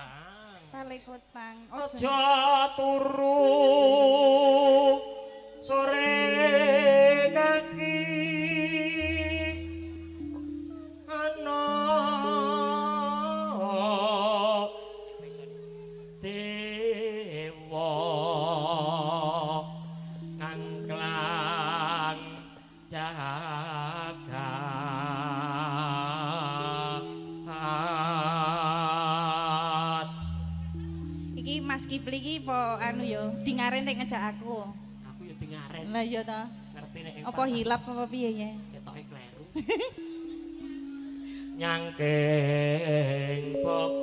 kutang. Balik kutang. Aja turu sore kaki ana dewa ngangklang jagat. Iki Mas Kipli iki po anu yo dingaren nek ngejak aku. Aku yo dingaren. Lah iya ta. Ngerti nek Apa hilap apa piye ya? ketoke kleru. Nyangking pokor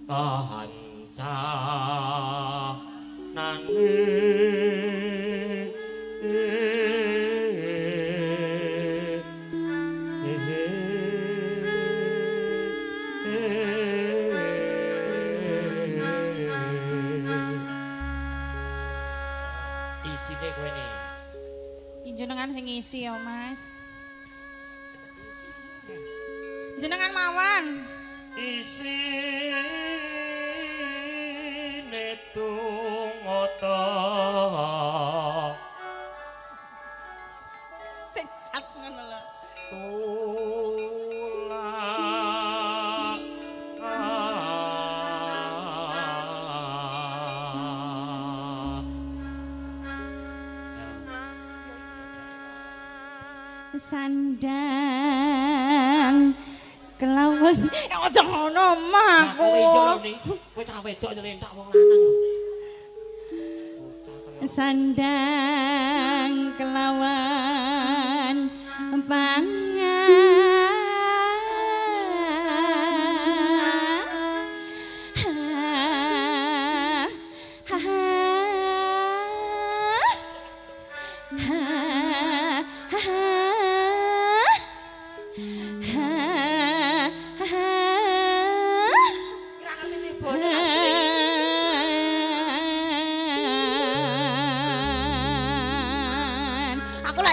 kanca isine kowe ne. Jenengan sing ngisi ya, Mas. Jenengan mawon. Isine tungota Sing pas ngono lho. Sandang kelawan aja ngono mah aku. Kowe cah wedok nyentak wong lanang. Sandang kelawan pangan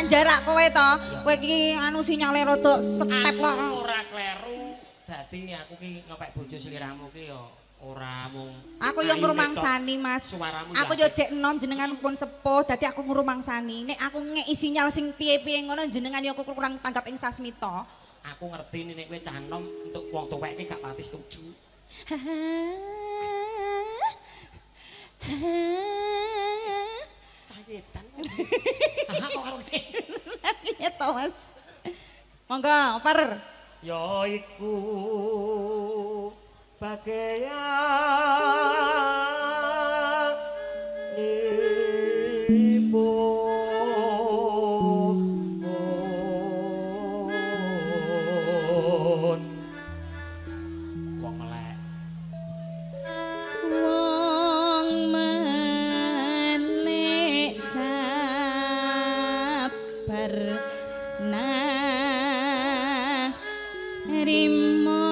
jarak kowe to. Kowe iki anu sinyale rada setep kok. Ora kleru. Dadi aku ki ngepek bojo sliramu ki ya ora mung aku yo ngrumangsani Mas. Aku yo jek enom jenengan pun sepuh dadi aku ngrumangsani. Nek aku ngeki sinyal sing piye-piye ngono jenengan yo kurang tanggap ing sasmita. Aku ngerti nek kowe cah enom untuk wong tuwek iki gak pati setuju. Cayetan. Haha kok karo ya to Mas. Monggo, per. Ya iku bagianipun wong melek. Wong melek sabar rimo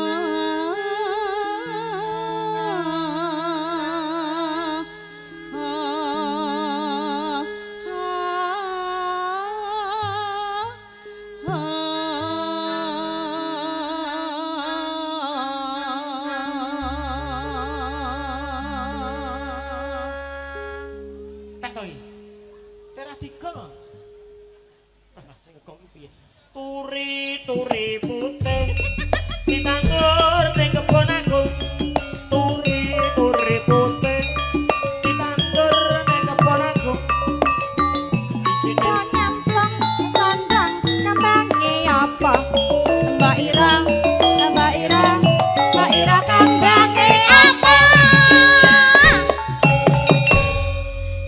Takoi. Teradika. Sing kok piye? Turi-turi putih ditandur ning kebon aku. Turi-turi putih ditandur ning kebon aku. Isine nyemplung sandang kambange apa? Mbak Ira kambange apa?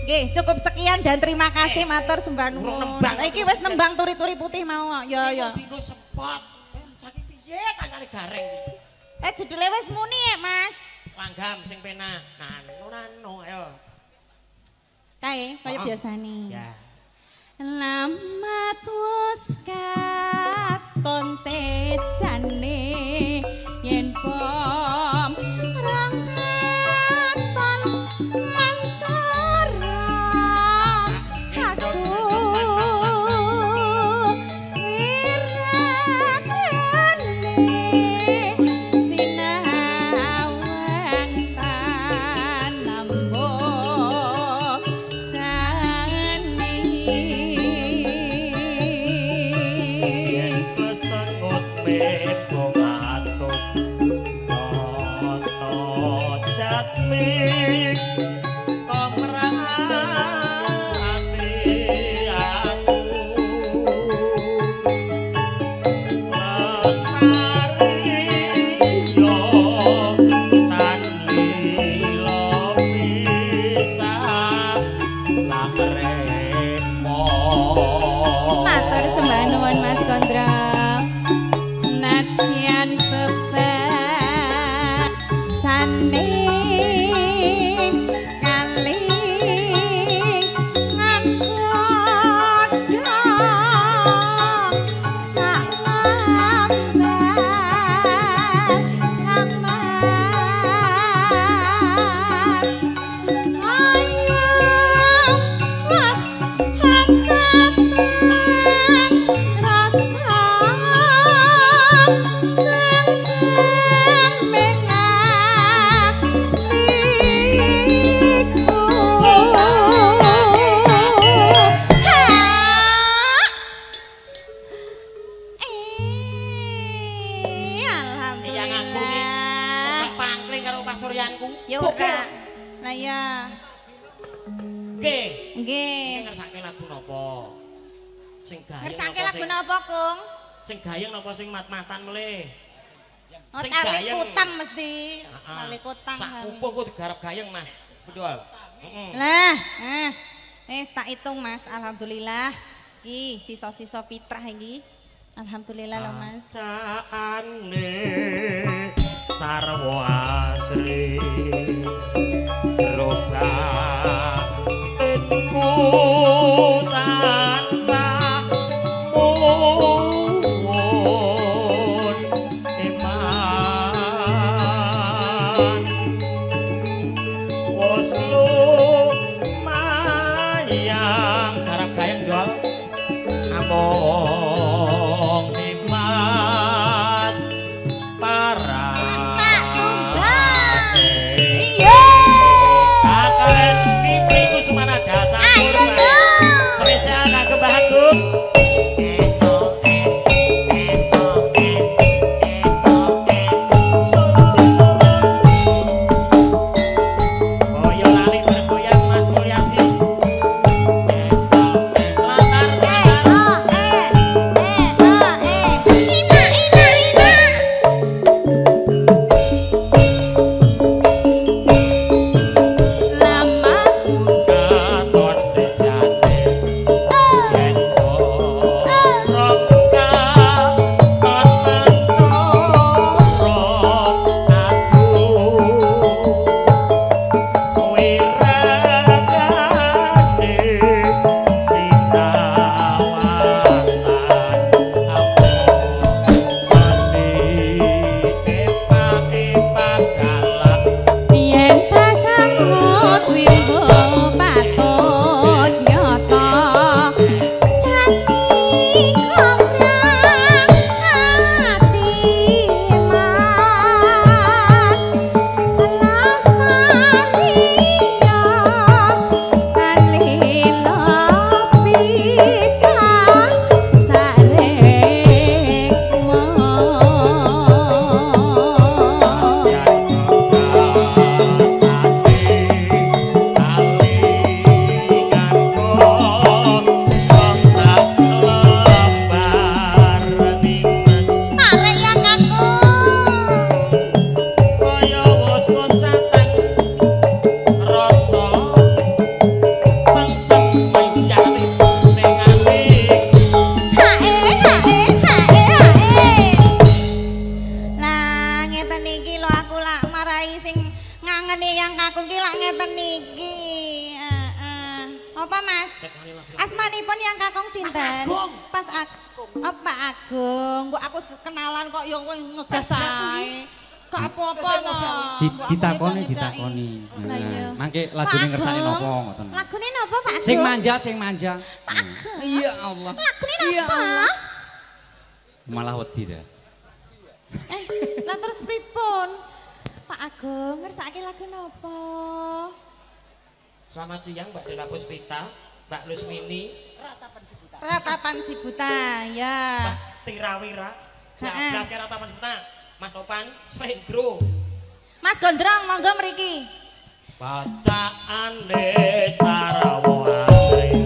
Nggih, cukup sekian dan terima kasih matur sembah nuwun. Iki wis nembang turi-turi putih mau. Ya ya. dienggo sepot. Saiki piye kancane gareng iki? Judule wis muni ya, Mas. Langgam sing penak. Nano ayo. Kae kaya biasane. Ya. Lamat wis katon tejane yen pom rangkaton mancara aduh wirakane Sing gayeng napa sing mat-matan melih? Sing tali kutang mesti. Tali kutang. Sak pupuh ku digarap gayeng, Mas. Betul. Lah, wis tak hitung, Mas. Alhamdulillah. Iki sisa-sisa fitrah iki. Alhamdulillah lho, Mas. Caane sarwa asri. Roga enku tansah Apa Mas? Asmanipun yang kakung sinten? Pas Agung. Oh Pak Agung, kok aku kenalan kok yo kowe ngegas ae. Kok apa-apa to? Ditakoni. Mangke lagune ngersani napa ngoten. Lagune napa Pak Agung? Sing manja. Pak Agung. Iya Allah. Lagune napa? Malah wedi ta. Lah terus pripun? Pak Agung ngersake lagu napa? Selamat siang Mbak Dela Puspita, Mbak Lusmini, Ratapan si buta, ya. Mbak Tirawira. Heeh. Blas karo taman sebentar. Mas Topan, Slendro. Mas Gondrong monggo mriki. Bacaan Sarawo Asri.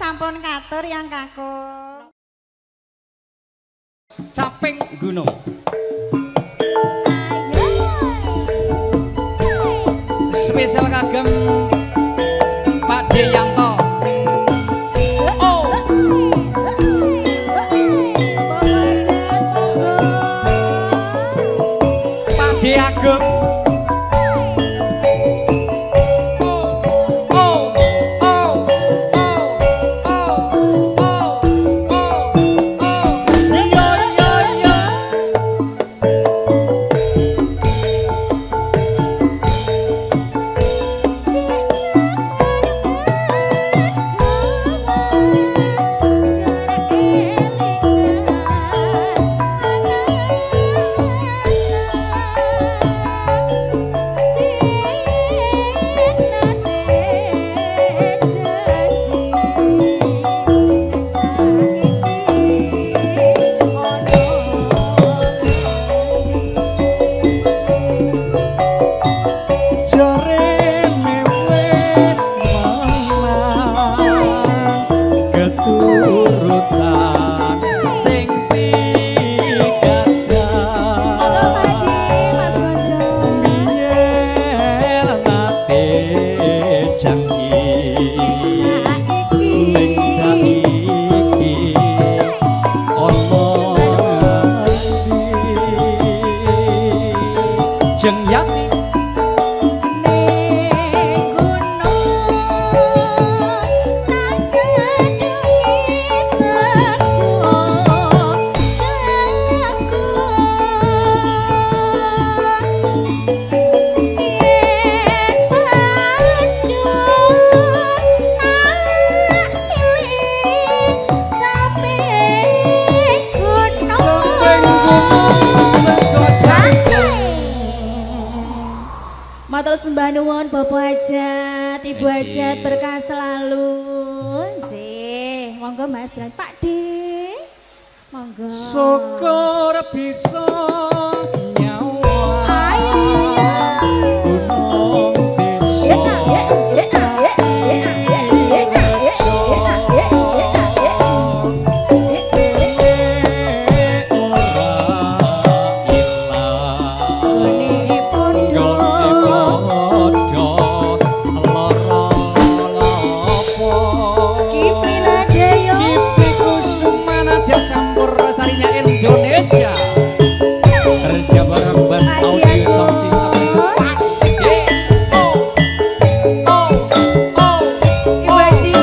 sampun katur yang kakung. Caping gunung. Spesial kagem Pak Deyanto. Pak De Ageng. Matur sembah nuwun Bapak Hajat, Ibu Hajat berkah selalu. Nggih, monggo Mas Dran Pak D. Monggo. Syukur bisa nyawa. Indonesia kerja bareng Bas Audio Sound System asik Ibu Haji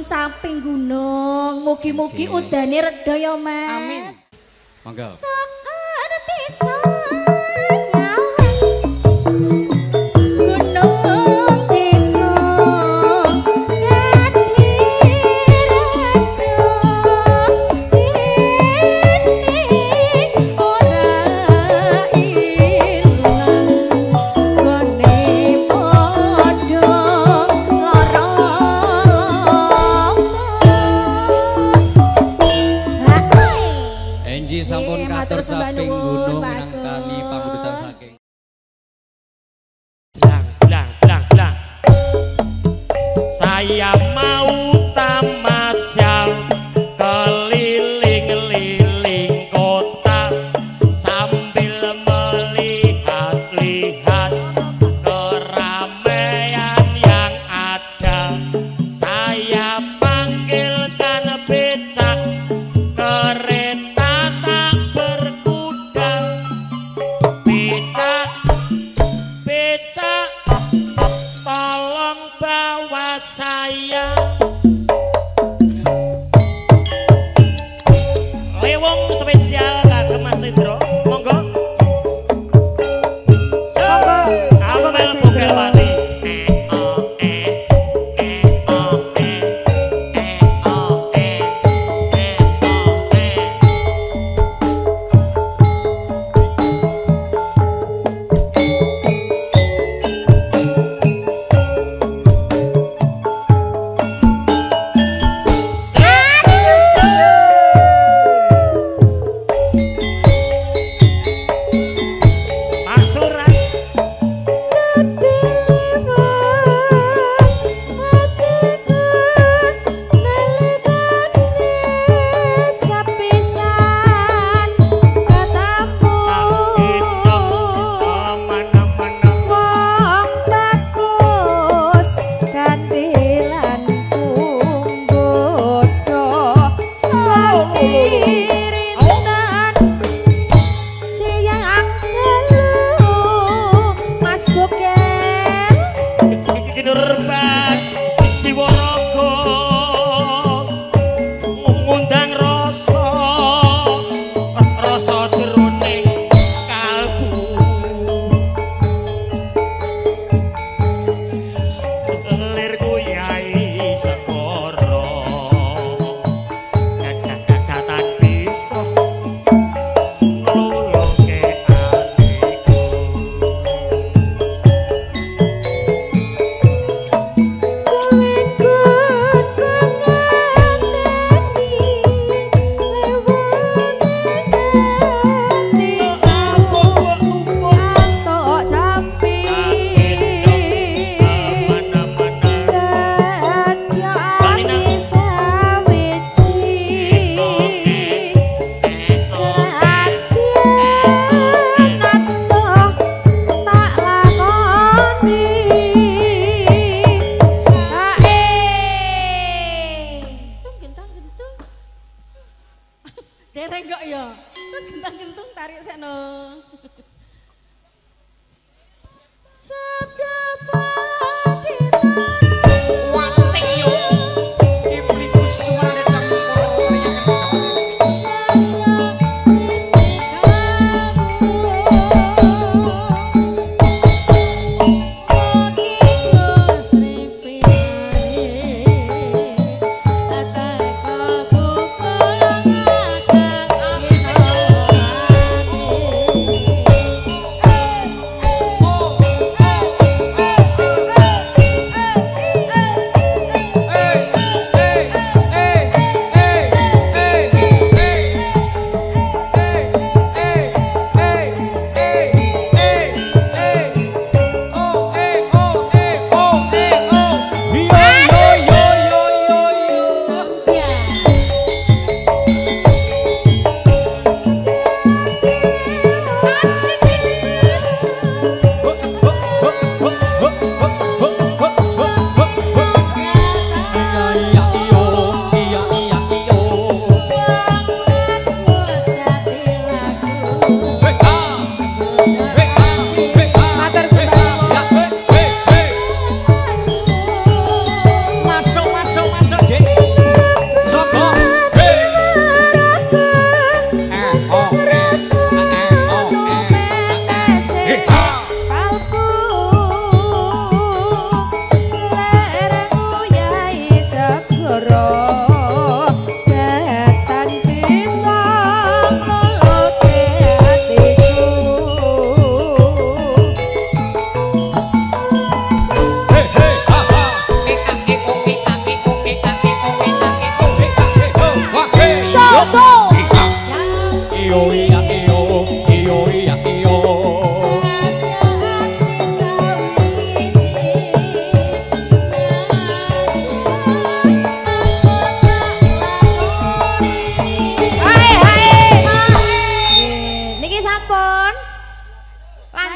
Caping gunung, mugi-mugi udane reda ya Mas. amin monggo Sekar desa nyawa gunung desa gati raja ini ora ilang gone padha lara Enji sampun katur saking gunung nangkani pambudutan saking Blang. Saya mau tamasya keliling-liling kota sambil melihat-lihat keramaian yang ada. Saya panggilkan becak kereta tak berkuda. Becak tolong bawa saya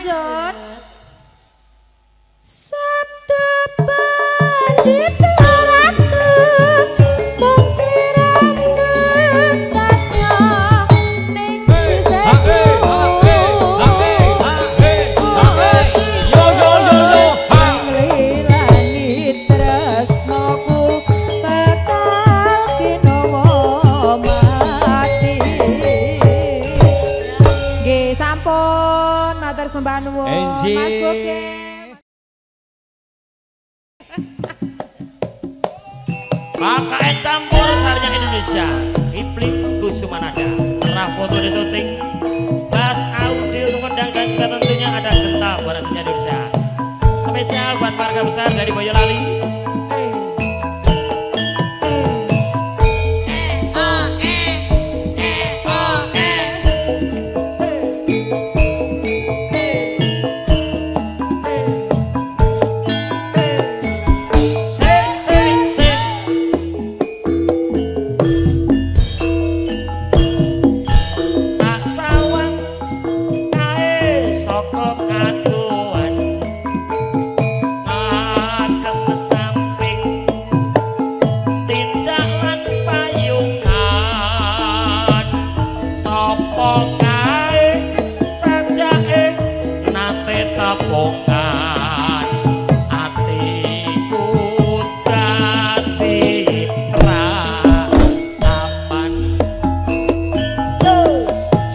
lanjut. Sabda bandit ratu mung sliramu tanya ning sisihku. Nglilani tresnaku bakal kinowo mati. Nggih sampun matur sembah nuwun Mas Boge. KKN Campur Sarinya Indonesia Iblis Kusumanada Cerah foto di syuting Bass audio pengundang dan juga tentunya ada Genta Barat Indonesia spesial buat warga besar dari Boyolali.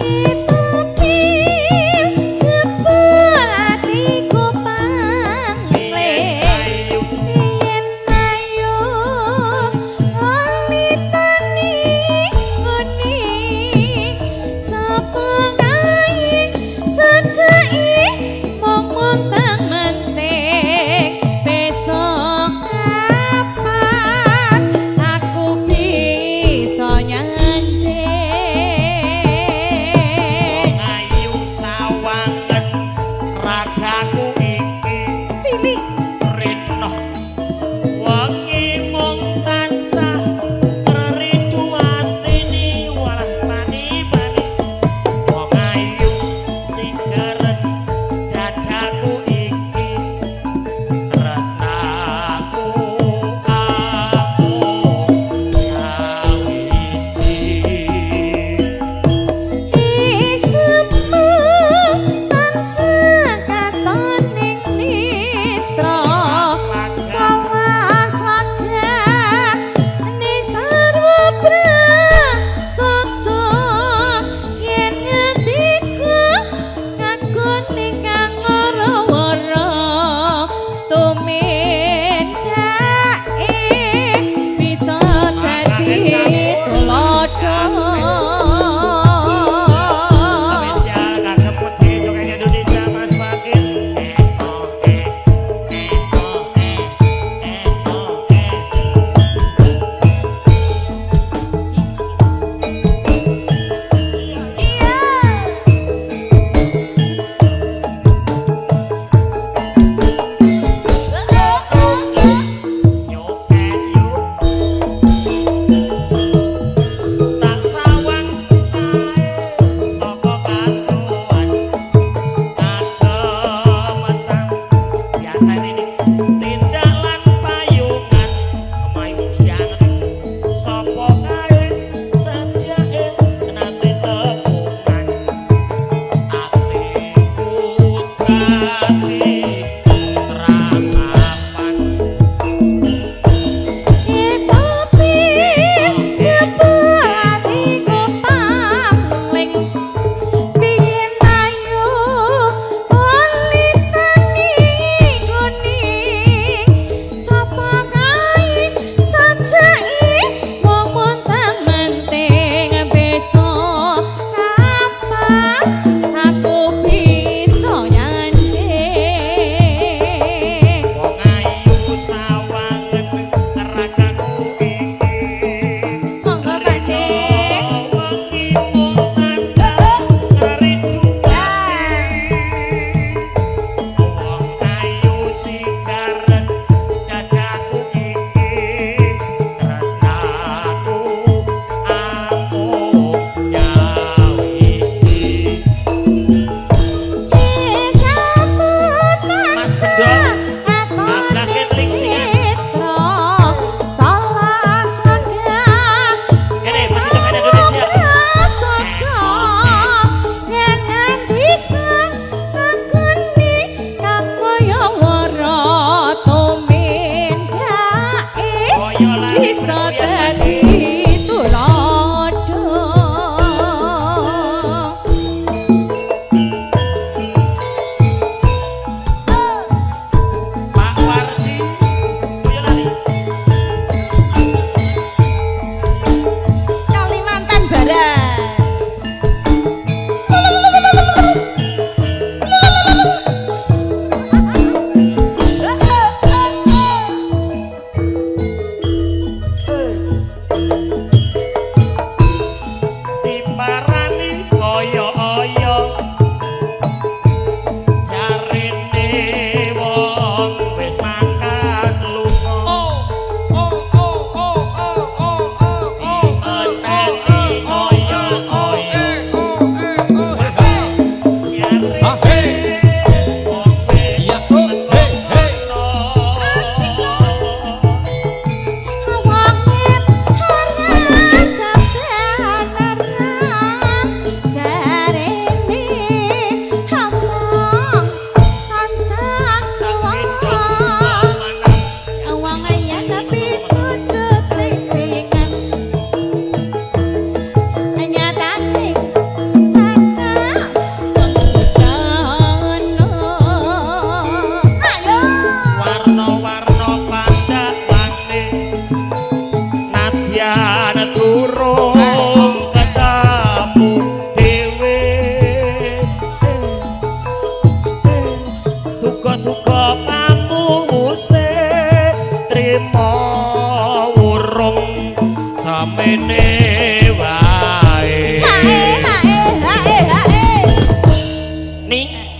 Itu pil jebol ati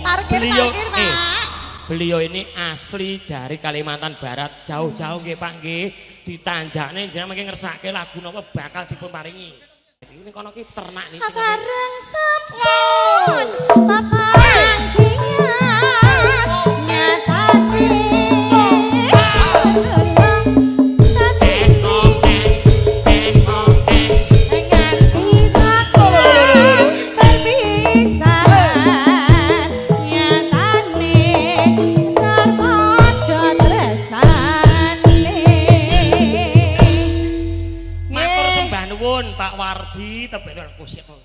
Parkir, Pak. Beliau ini asli dari Kalimantan Barat, jauh-jauh nggih Pak nggih. Ditanjakne jenengan mengke ngersake lagu napa bakal dipun paringi. Ini kono ki ternak niki. Bareng sepon papanggian nyatane. Pak Wardi tebak aku sik kok